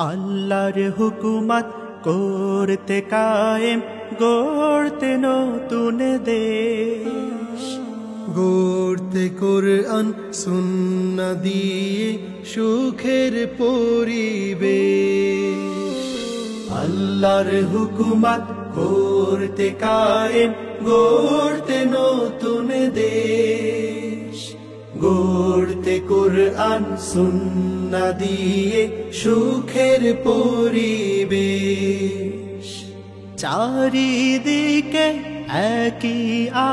আল্লাহর হুকুমত করতে কায়েম, গড়তে নতুন দেশ, গড়তে কোরআন সুন্নাহ দিয়ে সুখের পরিবেশ। আল্লাহর হুকুমত করতে কায়েম, গড়তে নতুন দেশ, গড়তে কোরআন সুন্নাহ দিয়ে সুখের পরিবেশ। চারিদিকে একই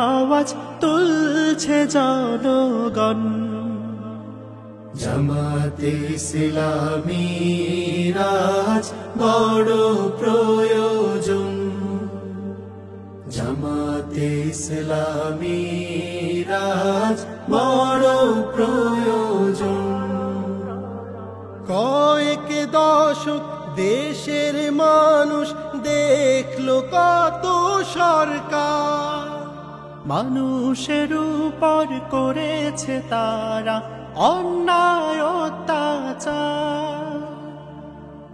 আওয়াজ তুলছে জনগণ, জামাতে ইসলামীর আজ বড় প্রয়োজন, জামাতে ইসলামীর আজ বড় প্রয়োজন। কয়েক দশক দেশের মানুষ দেখলো কত সরকার, মানুষের উপর করেছে তারা অন্যায় অত্যাচার।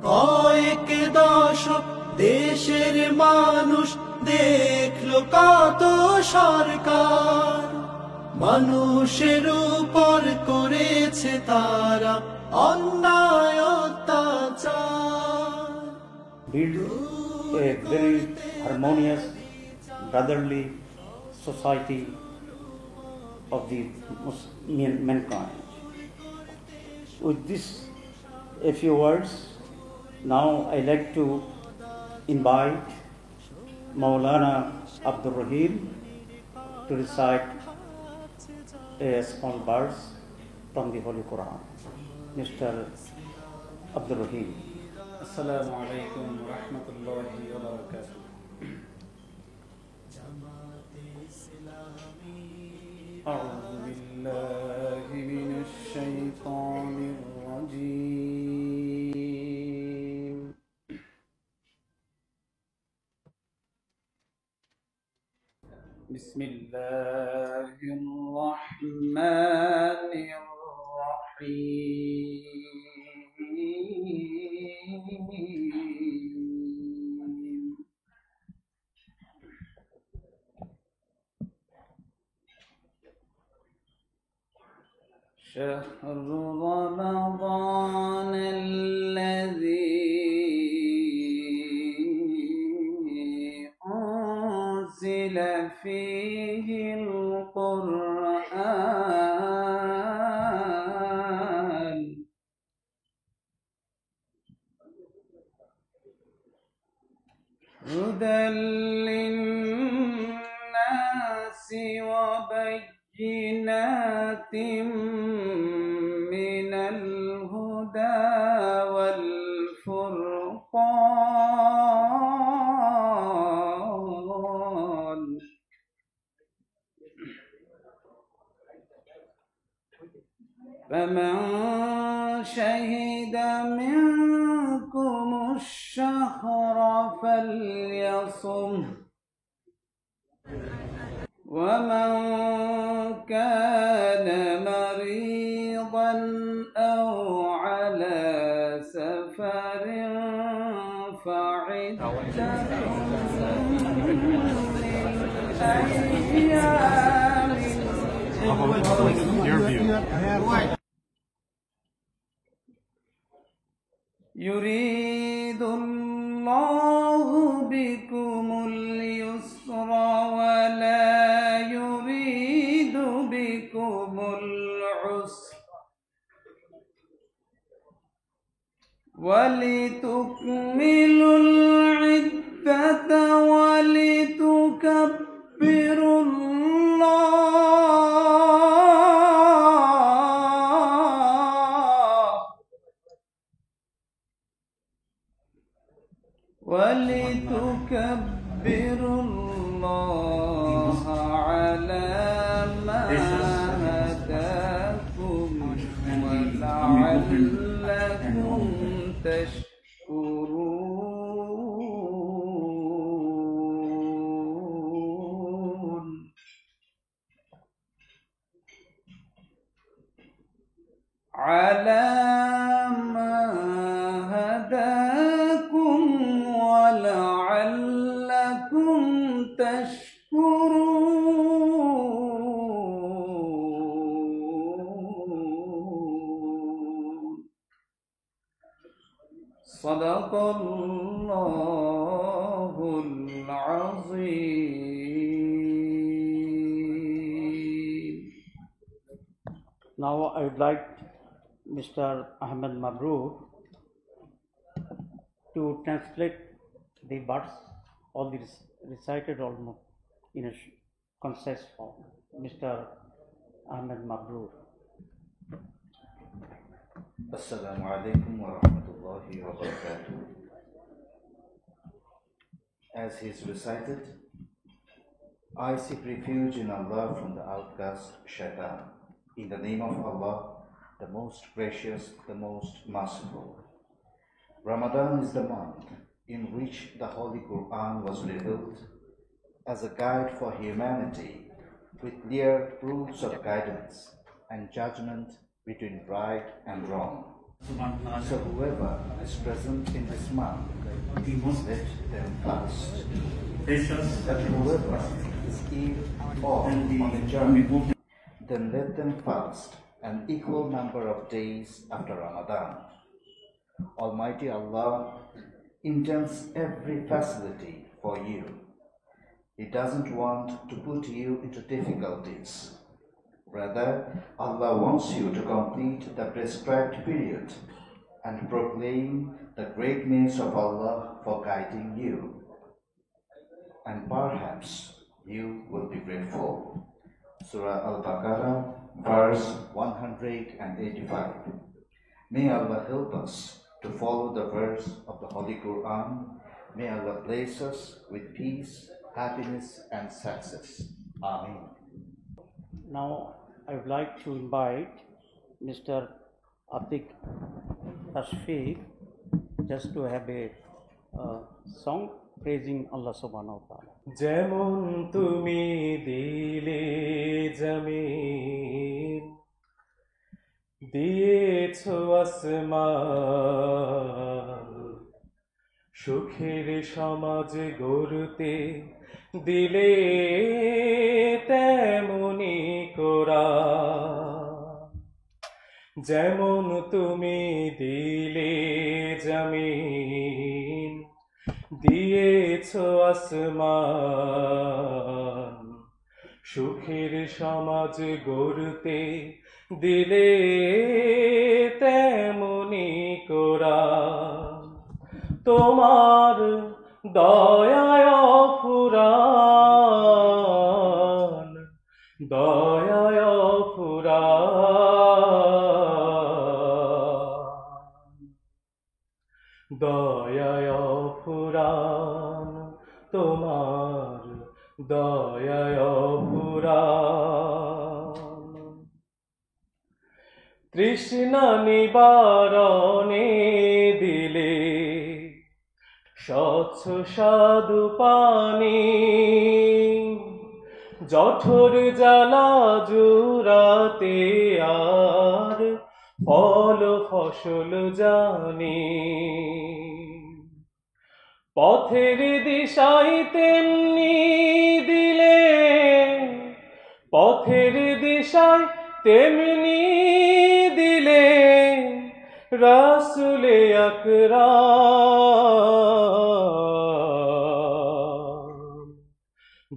কয়েক দশক দেশের মানুষ দেখলো কত সরকার, মানুষের উপর করেছে তারা অন্যায় অত্যাচার। Build a very harmonious, brotherly society of the mankind. With this, a few words, now I like to invite Maulana Abdul Rahim to recite a small verse from the Holy Quran. Mr. Abdul Rahim. Assalamu alaikum wa rahmatullahi wa barakatuh. أعوذ بالله من الشيطان الرجيم. بسم الله الرحمن الرحيم. شهر رمضان الذي أنزل فيه القرآن هدى للناس وبينات من الهدى والفرقان فمن شهد منكم الشهر فليصم ومن كان مريضا أو على سفر فعدة يريد الله بكم اليسر ولا يريد بكم العسر ولتكملوا العدة ولتكبروا الله ولتكبروا الله على ما هداكم ولعلكم تشكرون. على ما هداكم هداكم ولعلكم تشكرون صدق الله العظيم. Now I would like Mr. Ahmed Mabroor to translate the words, all the recited almost in a concise form. Mr. Ahmed Mabroor. Assalamu alaikum wa rahmatullahi wa barakatuh. As he is recited, I seek refuge in Allah from the outcast Shaitan. In the name of Allah, the most gracious, the most merciful. Ramadan is the month in which the Holy Quran was revealed as a guide for humanity with clear rules of guidance and judgment between right and wrong. So whoever is present in this month, let them fast. But whoever is ill or on a journey, then let them fast an equal number of days after Ramadan. Almighty Allah intends every facility for you. He doesn't want to put you into difficulties. Rather, Allah wants you to complete the prescribed period and proclaim the greatness of Allah for guiding you. And perhaps you will be grateful. Surah Al-Baqarah, verse 185. May Allah help us to follow the verse of the Holy Quran. May Allah bless us with peace, happiness, and success. Amen. Now I would like to invite Mr. Atik Tashfiq just to have a song praising Allah subhanahu wa ta'ala. যেমন তুমি দিলে জমিন, দিয়েছ আসমান, সুখের সমাজ গড়তে দিলে তেমনি কোরআন। যেমন তুমি দিলে জমিন, দিয়েছ আসমান, সুখের সমাজ গড়তে দিলে তেমনি কোরআন। তোমার দয়ায় ফুরান, দয়ায় ফুরান, দয়ায় ফুরান, তোমার দয়ায় ফুরান। তৃষ্ণা নিবারণে দিলে স্বচ্ছ সাধু পানি, জঠর জ্বালা জুড়াতে আর ফল ফসল জানি। পথের দিশায় তেমনি দিলে, পথের দিশায় তেমনি দিলে, রাসূলে আকরাম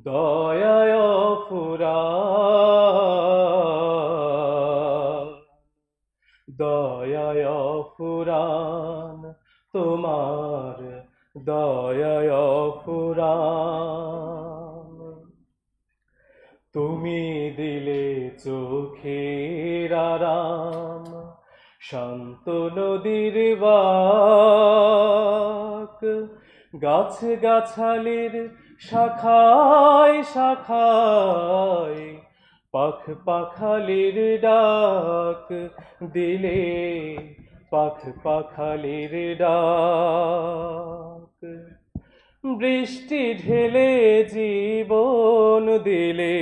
দয়ায় ফুরান, দয়ায় ফুরান, তোমার দয়ায় ফুরান। তুমি দিলে চোখের আরাম, শান্ত নদীর বাক, গাছ গাছালির শাখায় শাখায়, পাখ পাখালির ডাক দিলে, পাখ পাখালির ডাক। বৃষ্টি ঢেলে জীবন দিলে,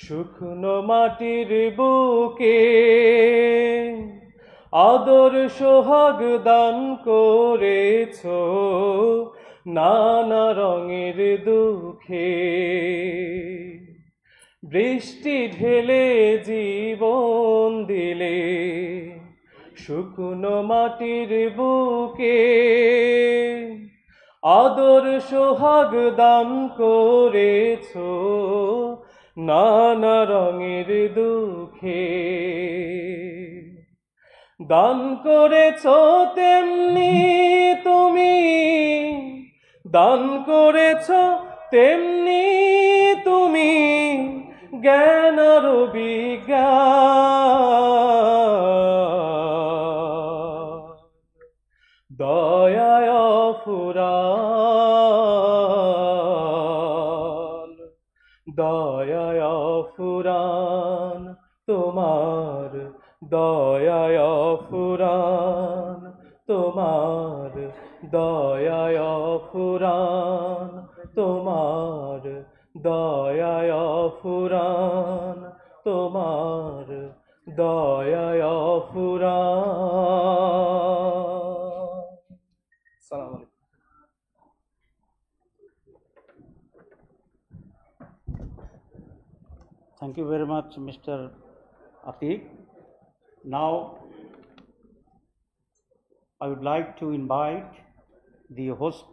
শুকনো মাটির বুকে আদর সোহাগ দান করেছ নানা রঙের দুঃখে, বৃষ্টি ঢেলে জীবন দিলে শুকনো মাটির বুকে, আদর সোহাগ দান করেছ নানা রঙের দুঃখে, দান করেছ তেমনি তুমি, দান করেছ তেমনি তুমি জ্ঞান আর বিজ্ঞান, দয়ায় ফুরান, দয়ায় ফুরান তোমার, দয়ায় ফুরান তোমার, দয়ায় ফুরান তোমার, দয়ায় ফুরান তোমার, দয়ায় ফুরান। আসসালামু আলাইকুম। Thank you very much, Mr. Atiq. Now, I would like to invite the host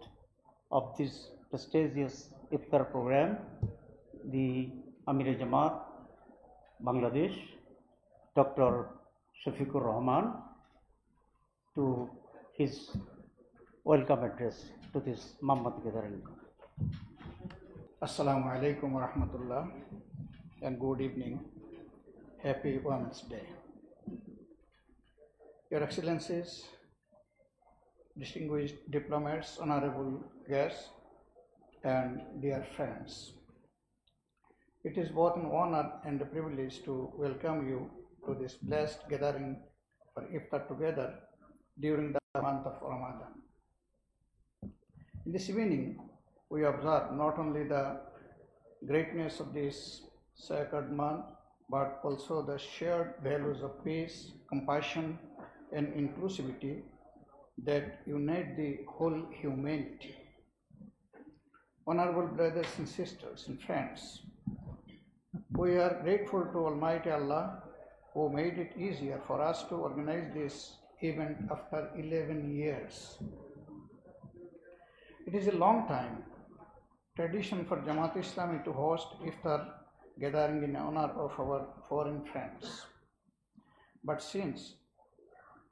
of this prestigious iftar program, the Amir-e-Jamaat, Bangladesh, Dr. Shafiqur Rahman, to his welcome address to this Mammat gathering. Assalamu alaikum wa rahmatullah and good evening. Happy Women's Day. Your Excellencies, distinguished diplomats, honorable guests, and dear friends. It is both an honor and a privilege to welcome you to this blessed gathering for iftar together during the month of Ramadan. In this evening, we observe not only the greatness of this sacred month, but also the shared values of peace, compassion, and inclusivity that unite the whole humanity. Honorable brothers and sisters and friends, we are grateful to Almighty Allah who made it easier for us to organize this event after 11 years. It is a long time tradition for Jamaat Islami to host iftar gathering in honor of our foreign friends. But since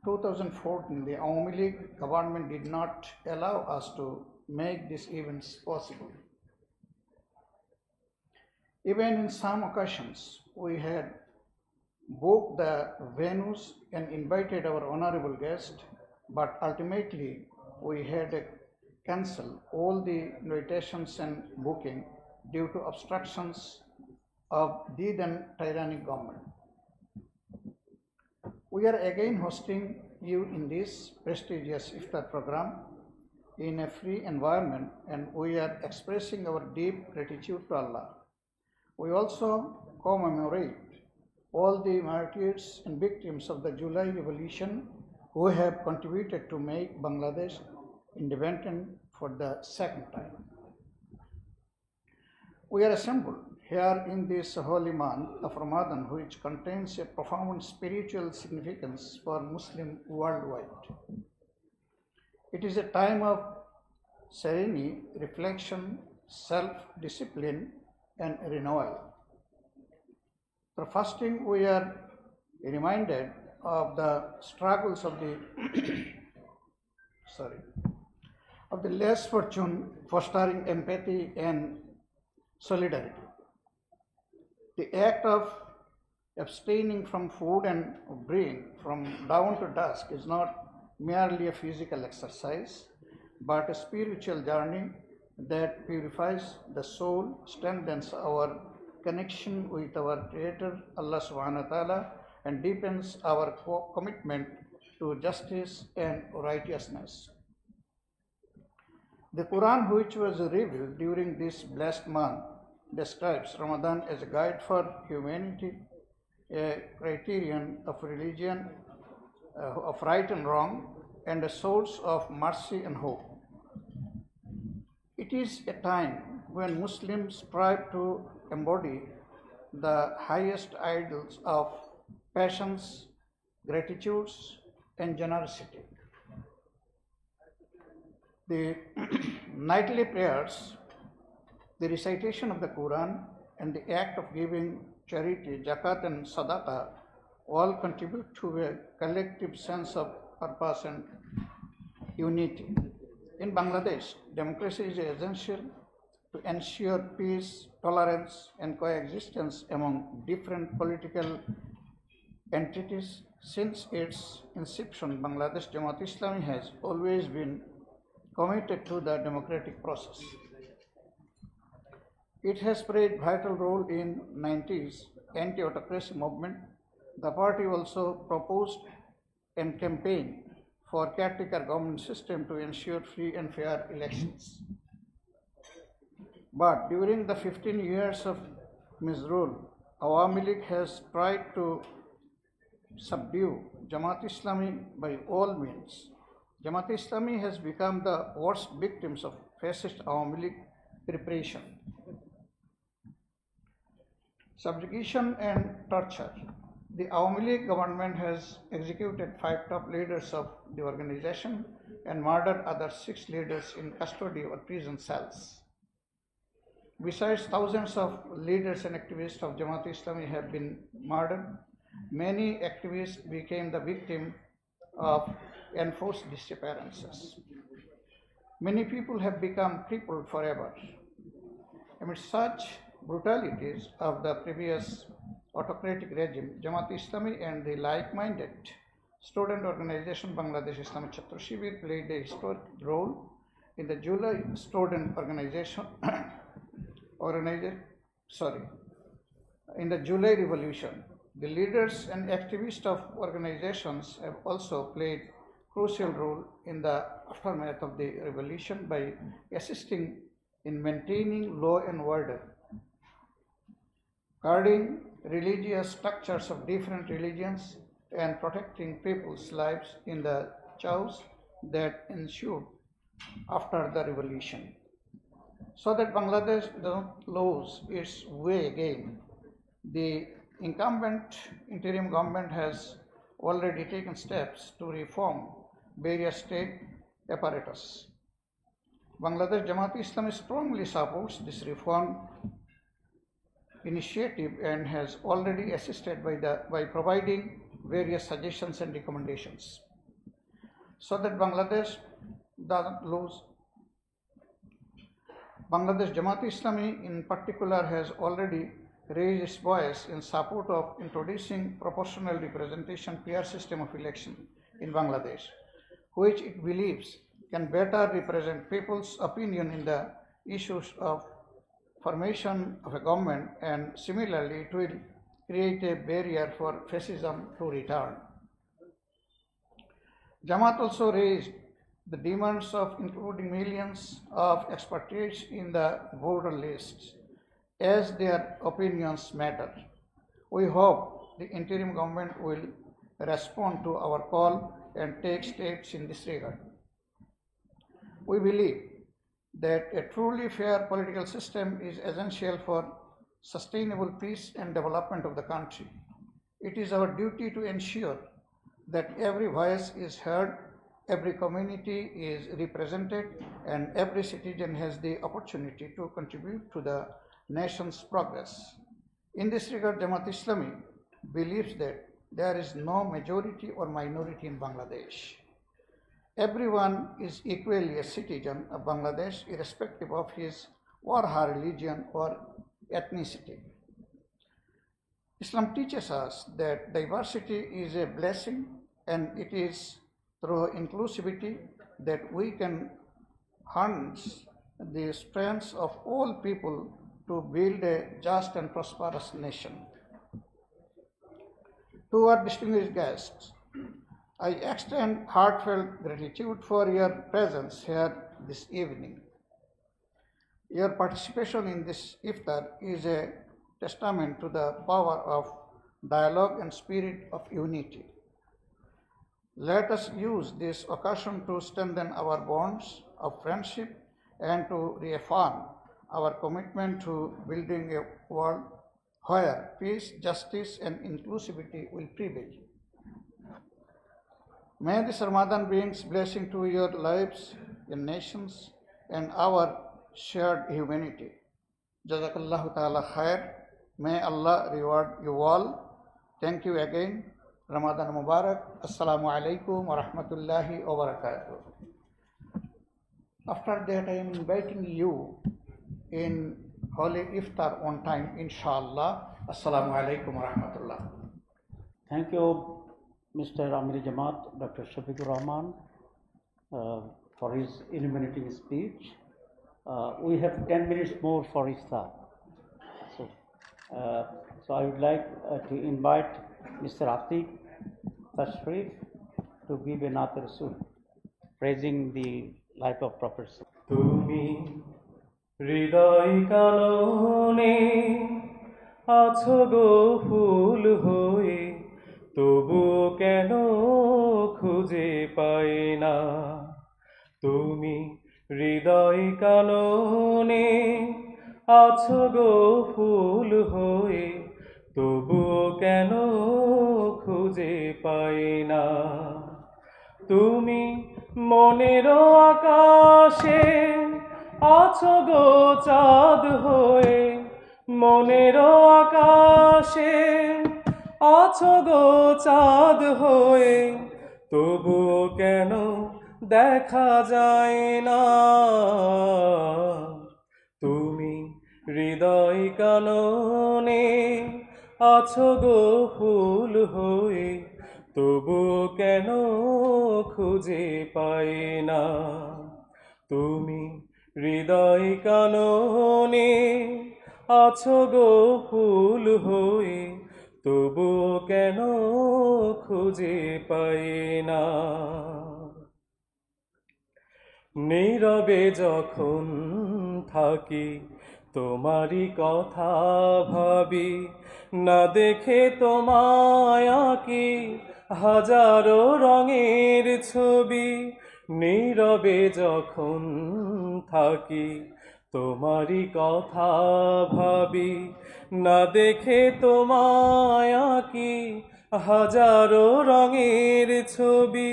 2014, the Awami League government did not allow us to make these events possible. Even in some occasions, we had booked the venues and invited our honorable guest, but ultimately we had to cancel all the invitations and booking due to obstructions of the then tyrannic government. We are again hosting you in this prestigious iftar program in a free environment, and we are expressing our deep gratitude to Allah. We also commemorate all the martyrs and victims of the July Revolution who have contributed to make Bangladesh independent for the second time. We are assembled here in this holy month of Ramadan, which contains a profound spiritual significance for Muslims worldwide. It is a time of serenity, reflection, self-discipline, and renewal. Through fasting, we are reminded of the struggles of the of the less fortunate, fostering empathy and solidarity. The act of abstaining from food and drink from dawn to dusk is not merely a physical exercise, but a spiritual journey that purifies the soul, strengthens our connection with our Creator, Allah subhanahu wa ta'ala, and deepens our commitment to justice and righteousness. The Quran, which was revealed during this blessed month, describes Ramadan as a guide for humanity, a criterion of religion, of right and wrong, and a source of mercy and hope. It is a time when Muslims strive to embody the highest ideals of passions, gratitudes, and generosity. The nightly prayers, the recitation of the Quran, and the act of giving charity, zakat, and sadaqah all contribute to a collective sense of purpose and unity. In Bangladesh, democracy is essential to ensure peace, tolerance, and coexistence among different political entities. Since its inception, Bangladesh Jamaat-e-Islami has always been committed to the democratic process. It has played vital role in 90s anti-autocracy movement. The party also proposed and campaigned for caretaker government system to ensure free and fair elections. But during the 15 years of misrule, Awami League has tried to subdue Jamaat-e-Islami by all means. Jamaat-e-Islami has become the worst victims of fascist Awami League repression, subjugation, and torture. The Awami League government has executed 5 top leaders of the organization and murdered other 6 leaders in custody or prison cells. Besides, thousands of leaders and activists of Jamaat-e-Islami have been murdered. Many activists became the victim of enforced disappearances. Many people have become crippled forever. Amid such brutalities of the previous autocratic regime, Jamaat-e-Islami and the like-minded student organization Bangladesh Islamic Chhatra Shibir played a historic role in the July student organization in the July Revolution. The leaders and activists of organizations have also played crucial role in the aftermath of the revolution by assisting in maintaining law and order, guarding religious structures of different religions, and protecting people's lives in the chaos that ensued after the revolution. So that Bangladesh does not lose its way again, the incumbent interim government has already taken steps to reform various state apparatus. Bangladesh Jamaat-e-Islami strongly supports this reform initiative and has already assisted by providing various suggestions and recommendations so that Bangladesh doesn't lose. Bangladesh Jamaat-e-Islami in particular has already raised its voice in support of introducing proportional representation peer system of election in Bangladesh, which it believes can better represent people's opinion in the issues of formation of a government, and similarly it will create a barrier for fascism to return. Jamaat also raised the demands of including millions of expatriates in the voter lists, as their opinions matter. We hope the interim government will respond to our call and take steps in this regard. We believe that a truly fair political system is essential for sustainable peace and development of the country. It is our duty to ensure that every voice is heard, every community is represented, and every citizen has the opportunity to contribute to the nation's progress. In this regard, Jamaat-e-Islami believes that there is no majority or minority in Bangladesh. Everyone is equally a citizen of Bangladesh, irrespective of his or her religion or ethnicity. Islam teaches us that diversity is a blessing, and it is through inclusivity that we can harness the strengths of all people to build a just and prosperous nation. To our distinguished guests, I extend heartfelt gratitude for your presence here this evening. Your participation in this iftar is a testament to the power of dialogue and spirit of unity. Let us use this occasion to strengthen our bonds of friendship and to reaffirm our commitment to building a world where peace, justice, and inclusivity will prevail. May this Ramadan brings blessing to your lives, your nations, and our shared humanity. Jazakallahu ta'ala khair. May Allah reward you all. Thank you again. Ramadan Mubarak. Assalamu alaikum wa rahmatullahi wa barakatuh. After that, I am inviting you in Holy Iftar on time, inshallah. Assalamu alaikum wa rahmatullah. Thank you, Mr. Amir Jamaat, Dr. Shafiqur Rahman, for his illuminating speech. We have 10 minutes more for Iftar. So I would like to invite Mr. Atiq Tashrif to give a Naat Rasul, praising the life of Prophet. তুমি হৃদয় কাননে আছো গো ফুল হয়ে, তবু কেন খুঁজে পাই না। তুমি হৃদয় কাননে আছো গো ফুল হয়ে, তবু কেন খুঁজে পাই না। তুমি মনের আকাশে আছো গো চাঁদ হয়ে, মনের আকাশে আছো গো চাঁদ হয়ে, তবু কেন দেখা যায় না। তুমি হৃদয় কাননে আছো গো ফুল হয়ে, তবু কেন খুঁজে পাই না। তুমি হৃদয় কাননে আছো গো ফুল হয়ে, তবু কেন খুঁজে পাই না। নীরবে যখন থাকি তোমারই কথা ভাবি, না দেখে তোমায় আঁকি হাজারো রঙের ছবি। নীরবে যখন থাকি তোমারই কথা ভাবি, না দেখে তোমায় আঁকি হাজারো রঙের ছবি।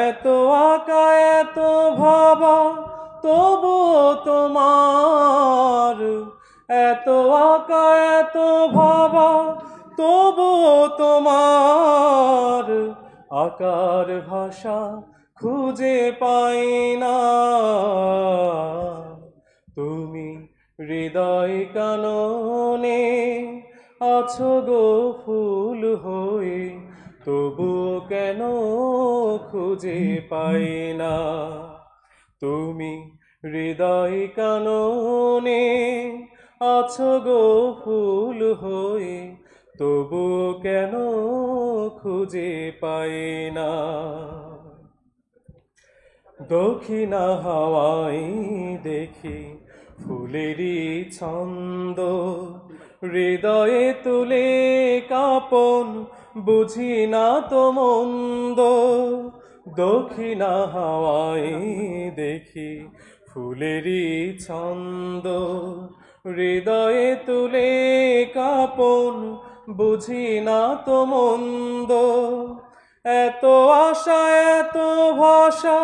এত আঁকা এত ভাবা তবুও তোমার, এত আঁকা এত ভাবা তবুও তোমার আকার ভাষা খুঁজে পাই না। তুমি হৃদয় কাননে আছো গো ফুল হয়ে, তবু কেন খুঁজে পাই না। তুমি হৃদয় কাননে আছো গো ফুল হয়ে, তবু কেন খুঁজে পাই না। দক্ষিণা হাওয়ায় দেখি ফুলেরই ছন্দ, হৃদয়ে তুলে কাপন বুঝি না তো মন্দ। দক্ষিণা হাওয়ায় দেখি ফুলেরই ছন্দ, হৃদয়ে তুলে কাপন বুঝি না তো মন্দ। এত আশা এত ভাষা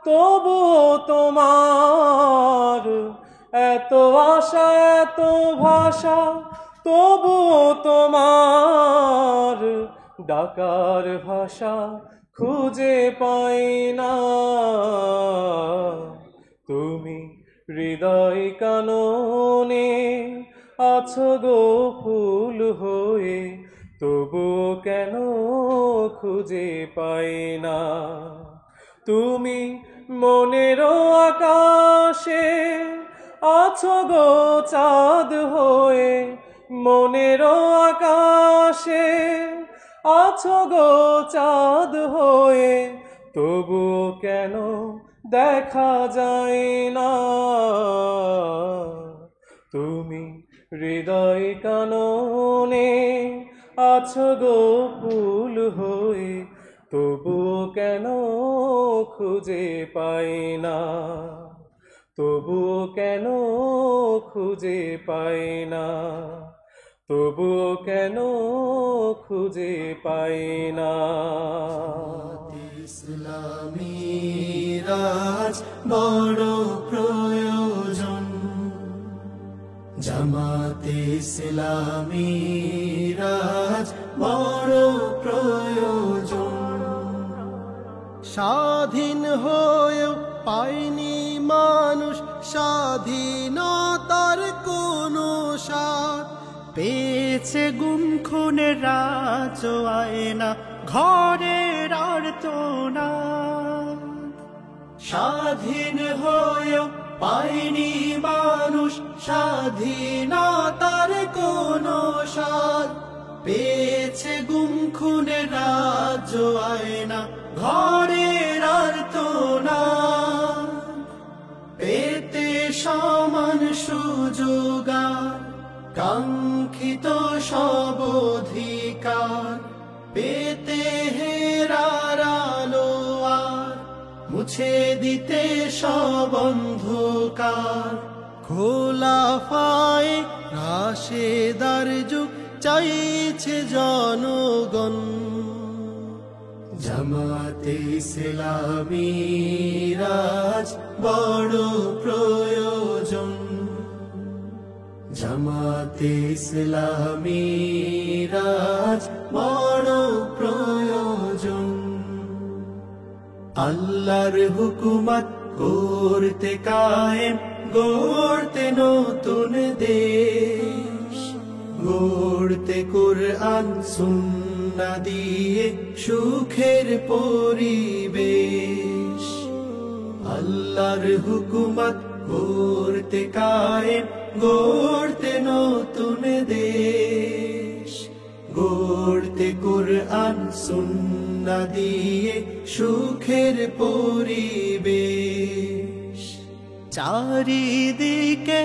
তবুও তোমার, এত আশা এত ভাষা তবুও তোমার ডাকার ভাষা খুঁজে পাই না। তুমি হৃদয় কাননে আছো গো ফুল হয়ে, তবু কেন খুঁজে পাই না। তুমি মনের আকাশে আছো গো চাঁদ হয়ে, মনের আকাশে আছো গো চাঁদ হয়ে, তবু কেন দেখা যায় না। তুমি হৃদয় কাননে আছো গো ফুল হয়ে, তবুও কেন খুঁজে পাই না, তবুও কেন খুঁজে পাই না, তবুও কেন খুঁজে পাই না। ইসলামী রাজ বড় প্রয়োজন, জামাতে ইসলামী রাজ বড় প্রয়োজন। স্বাধীন হয়েও পায়নি মানুষ স্বাধীনতার কোনো স্বাদ, পেয়েছে গুম খুনের রাজ আয়না ঘরের আর্তনা। স্বাধীন হয়েও পায়নি মানুষ স্বাধীনতার কোনো স্বাদ, পেয়েছে গুম খুনের রাজ আয়না ঘরের আর্তনা। পেতে সমান সুযোগার কাঙ্ক্ষিত সব অধিকার, পেতে হেরার আলো আর মুছে দিতে সব অন্ধকার। খোলাফায়ে রাশেদার যুগ চাইছে জনগণ, জামাতে ইসলামী রাজ বড় প্রয়োজন, জামাতে ইসলামী রাজ বড় প্রয়োজন। আল্লাহর হুকুমত করতে কায়েম, গড়তে নতুন দেশ, গড়তে কুরআন সুন্নাহ দিয়ে সুখের পরিবেশ। আল্লাহর হুকুমত গড়তে কায়েম, গড়তে নতুন দেশ, গড়তে কুরআন সুন্নাহ দিয়ে সুখের পরিবেশ। চারিদিকে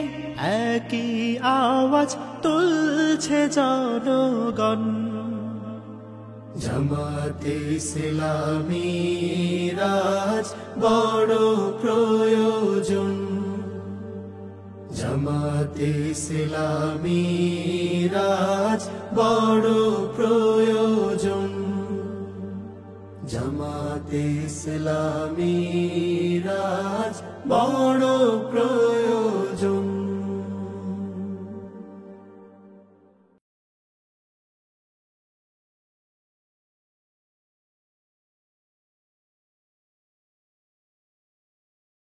একই আওয়াজ তুলছে জনগণ, জামাতে ইসলামী রাজ বড় প্রয়োজন, জামাতে ইসলামী রাজ বড় প্রয়োজন, জামাতে ইসলামী রাজ বড় প্রয়োজন।